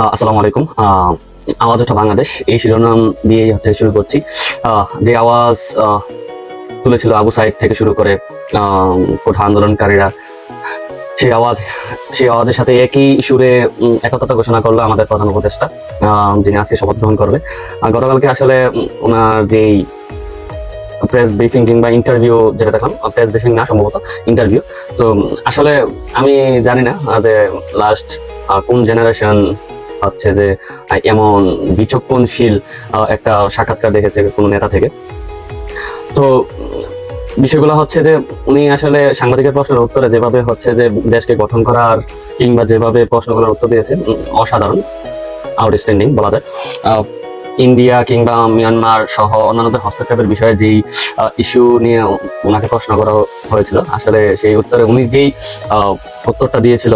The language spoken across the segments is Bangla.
আসসালামু আলাইকুম। আওয়াজ ওঠা বাংলাদেশ এই শিরোনাম দিয়েই শুরু করছি। যে আওয়াজ তুলেছিল আবু সাইদ থেকে শুরু করে কোঠা আন্দোলনকারীরা, সেই আওয়াজের সাথে একই সুরে একতা ঘোষণা করলো আমাদের প্রধান উপদেষ্টা, যিনি আজকে শপথ গ্রহণ করবে। গতকালকে আসলে ওনার যেই প্রেস ব্রিফিং কিংবা ইন্টারভিউ যেটা দেখলাম, প্রেস ব্রিফিং না সম্ভবত ইন্টারভিউ, তো আসলে আমি জানি না যে লাস্ট কোন জেনারেশন হচ্ছে যে এমন বিচক্ষণশীল একটা সাক্ষাৎকার দেখেছে কোনো নেতা থেকে। তো বিষয়গুলো হচ্ছে যে উনি আসলে সাংবাদিকের প্রশ্নের উত্তরে যেভাবে হচ্ছে যে দেশকে গঠন করার কিংবা যেভাবে প্রশ্নগুলোর উত্তর দিয়েছেন, অসাধারণ, আউটস্ট্যান্ডিং বলা যায়। ইন্ডিয়া কিংবা মিয়ানমার সহ অন্যান্যদের হস্তক্ষেপের বিষয়ে যেই ইস্যু নিয়ে ওনাকে প্রশ্ন করা হয়েছিল, আসলে সেই উত্তরে উনি যেই উত্তরটা দিয়েছিল,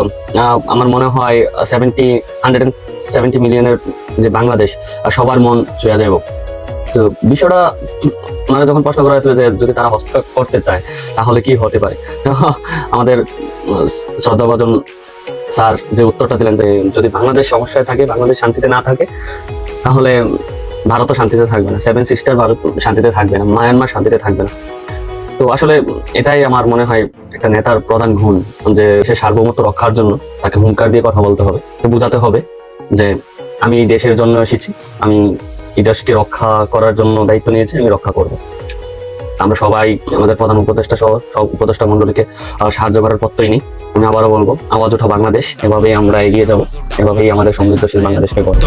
আমার মনে হয় 170 মিলিয়নের যে বাংলাদেশ, সবার মন ছুঁয়ে যাব। তো বিষয়টা ওনারা যখন প্রশ্ন করা হয়েছিল যে যদি তারা হস্তক্ষেপ করতে চায় তাহলে কি হতে পারে, আমাদের শ্রদ্ধাভাজন স্যার যে উত্তরটা দিলেন যে যদি বাংলাদেশ সমস্যায় থাকে, বাংলাদেশ শান্তিতে না থাকে, তাহলে ভারতও শান্তিতে থাকবে না, 7 সিস্টার ভারত শান্তিতে থাকবে না, মায়ানমার শান্তিতে থাকবে না। তো আসলে এটাই আমার মনে হয় একটা নেতার প্রধান গুণ, যে সে সার্বভৌমত্ব রক্ষার জন্য তাকে হুঙ্কার দিয়ে কথা বলতে হবে, বোঝাতে হবে যে আমি এই দেশের জন্য এসেছি, আমি এই দেশকে রক্ষা করার জন্য দায়িত্ব নিয়েছি, আমি রক্ষা করব। আমরা সবাই আমাদের প্রধান উপদেষ্টা সহ সব উপদেষ্টা মন্ডলীকে সাহায্য করার পত্রই নেই। আমি আবারও বলবো, আওয়াজ ওঠা বাংলাদেশ, এভাবেই আমরা এগিয়ে যাব, এভাবেই আমাদের সমৃদ্ধশীল বাংলাদেশকে গড়ব।